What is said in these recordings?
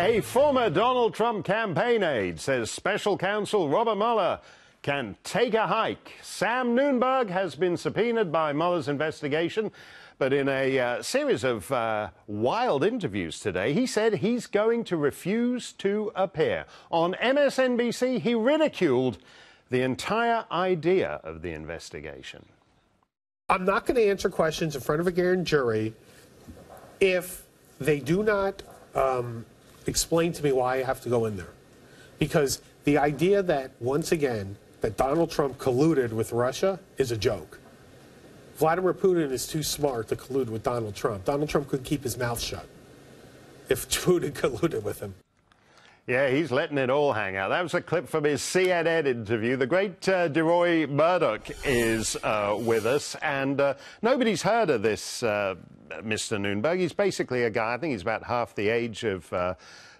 A former Donald Trump campaign aide says special counsel Robert Mueller can take a hike. Sam Nunberg has been subpoenaed by Mueller's investigation, but in a series of wild interviews today, he said he's going to refuse to appear. On MSNBC, he ridiculed the entire idea of the investigation. I'm not going to answer questions in front of a grand jury if they do not explain to me why I have to go in there. Because the idea that, once again, that Donald Trump colluded with Russia is a joke. Vladimir Putin is too smart to collude with Donald Trump. Donald Trump could keep his mouth shut if Putin colluded with him. Yeah, he's letting it all hang out. That was a clip from his CNN interview. The great DeRoy Murdoch is with us, and nobody's heard of this Mr. Nunberg. He's basically a guy, I think he's about half the age of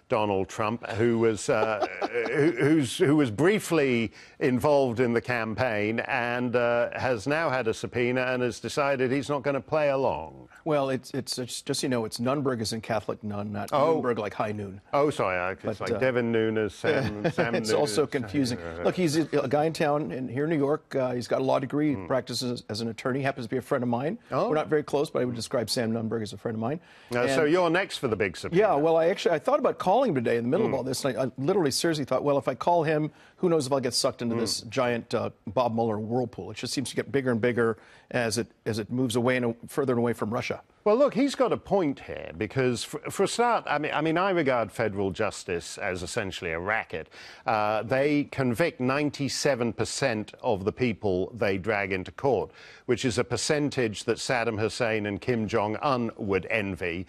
Donald Trump, who was who was briefly involved in the campaign and has now had a subpoena and has decided he's not going to play along. Well, it's just so you know, it's Nunberg as in Catholic nun, not Nunberg like high noon. Oh, sorry, it's like Devin Noon as Sam. Sam it's also confusing. Look, he's a guy in town here in New York. He's got a law degree, practices as an attorney, happens to be a friend of mine. Oh. We're not very close, but I would describe Sam Nunberg as a friend of mine. So you're next for the big subpoena. Yeah, well, I thought about calling him today in the middle of all this, and I literally seriously thought, well, if I call him, who knows if I'll get sucked into this giant Bob Mueller whirlpool. It just seems to get bigger and bigger as it moves away and further and away from Russia. Well, look, he's got a point here because, for a start, I mean, I regard federal justice as essentially a racket. They convict 97% of the people they drag into court, which is a percentage that Saddam Hussein and Kim Jong-un would envy.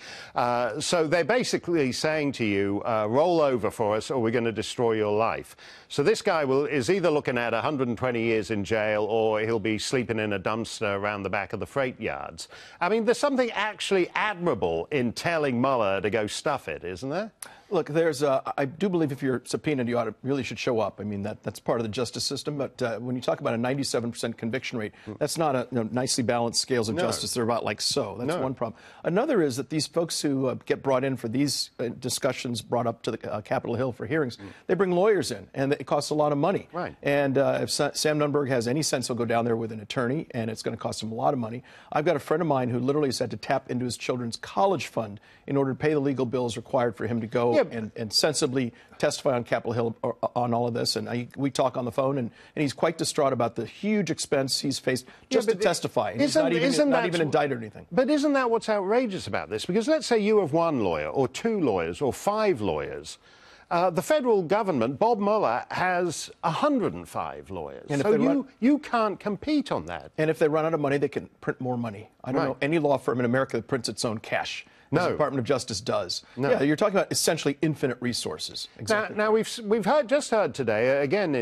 So they're basically saying to you, roll over for us or we're going to destroy your life. So this guy is either looking at 120 years in jail or he'll be sleeping in a dumpster around the back of the freight yards. I mean, there's something actually admirable in telling Mueller to go stuff it, isn't there? Look, I do believe if you're subpoenaed, you really should show up. I mean, that's part of the justice system. But when you talk about a 97% conviction rate, that's not a nicely balanced scales of justice. They're about like so. That's one problem. Another is that these folks who get brought in for these discussions brought up to the Capitol Hill for hearings, they bring lawyers in, and it costs a lot of money. Right. And if Sam Nunberg has any sense, he'll go down there with an attorney, and it's going to cost him a lot of money. I've got a friend of mine who literally has had to tap into his children's college fund in order to pay the legal bills required for him to go and sensibly testify on Capitol Hill on all of this. And we talk on the phone, and he's quite distraught about the huge expense he's faced just to testify. And he's not even indicted or anything. But isn't that what's outrageous about this? Because let's say you have one lawyer or two lawyers or five lawyers. The federal government, Bob Mueller, has 105 lawyers. And so you can't compete on that. And if they run out of money, they can print more money. I don't know any law firm in America that prints its own cash. The Department of Justice does. Yeah, you're talking about essentially infinite resources. Exactly. Now we've just heard today, again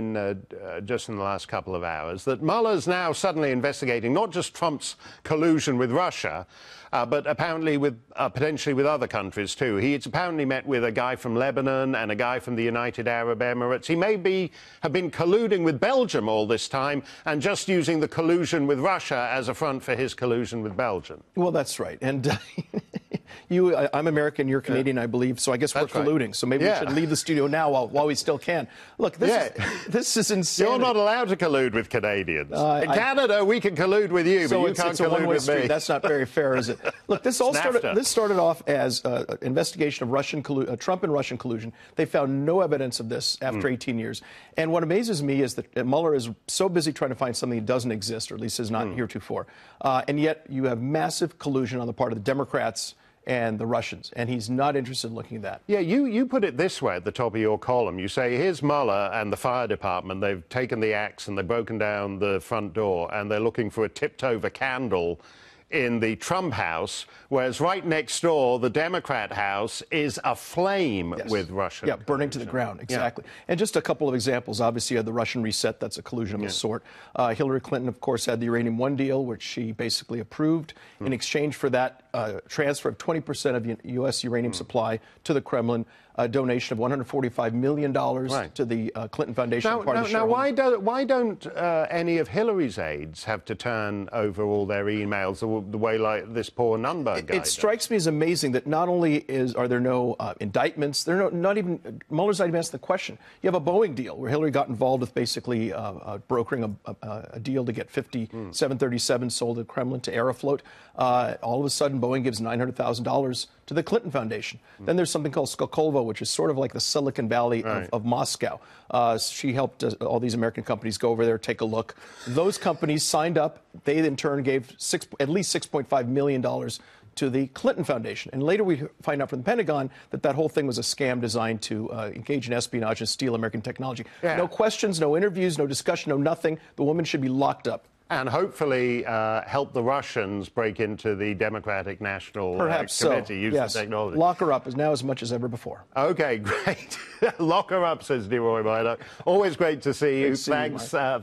just in the last couple of hours, that Mueller's now suddenly investigating not just Trump's collusion with Russia, but apparently potentially with other countries too. He's apparently met with a guy from Lebanon and a guy from the United Arab Emirates. He may have been colluding with Belgium all this time and just using the collusion with Russia as a front for his collusion with Belgium. Well, that's right. And I'm American, you're Canadian, I believe, so I guess we're colluding. Right. So maybe we should leave the studio now while we still can. Look, this is insane. You're not allowed to collude with Canadians. In Canada, we can collude with you, but you can't collude with me. That's not very fair, is it? Look, this started off as an investigation of Trump and Russian collusion. They found no evidence of this after 18 years. And what amazes me is that Mueller is so busy trying to find something that doesn't exist, or at least is not heretofore. And yet you have massive collusion on the part of the Democrats and the Russians, and he's not interested in looking at that. Yeah, you put it this way at the top of your column. You say, here's Mueller and the fire department. They've taken the axe and they've broken down the front door, and they're looking for a tipped-over candle in the Trump house, whereas right next door, the Democrat house is aflame with Russian. Yeah, burning to the ground, exactly. Yeah. And just a couple of examples. Obviously, you had the Russian reset. That's a collusion of a sort. Hillary Clinton, of course, had the Uranium One deal, which she basically approved. In exchange for that transfer of 20% of U.S. uranium supply to the Kremlin, a donation of $145 million to the Clinton Foundation. Now, why don't any of Hillary's aides have to turn over all their emails the way like this poor Nunberg guy? It strikes me as amazing that not only are there no indictments, Mueller's not even asked the question. You have a Boeing deal where Hillary got involved with basically brokering a deal to get 50 737s sold at Kremlin to Aeroflot. All of a sudden, Boeing gives $900,000 to the Clinton Foundation. Then there's something called Skolkovo, which is sort of like the Silicon Valley of Moscow. She helped all these American companies go over there, take a look. Those companies signed up. They, in turn, gave at least $6.5 million to the Clinton Foundation. And later we find out from the Pentagon that that whole thing was a scam designed to engage in espionage and steal American technology. Yeah. No questions, no interviews, no discussion, no nothing. The woman should be locked up. And hopefully help the Russians break into the Democratic National Committee, use the technology. Lock her up now as much as ever before. Okay, great. Lock her up, says DeRoy Miner. Always great to see you. Thanks a lot.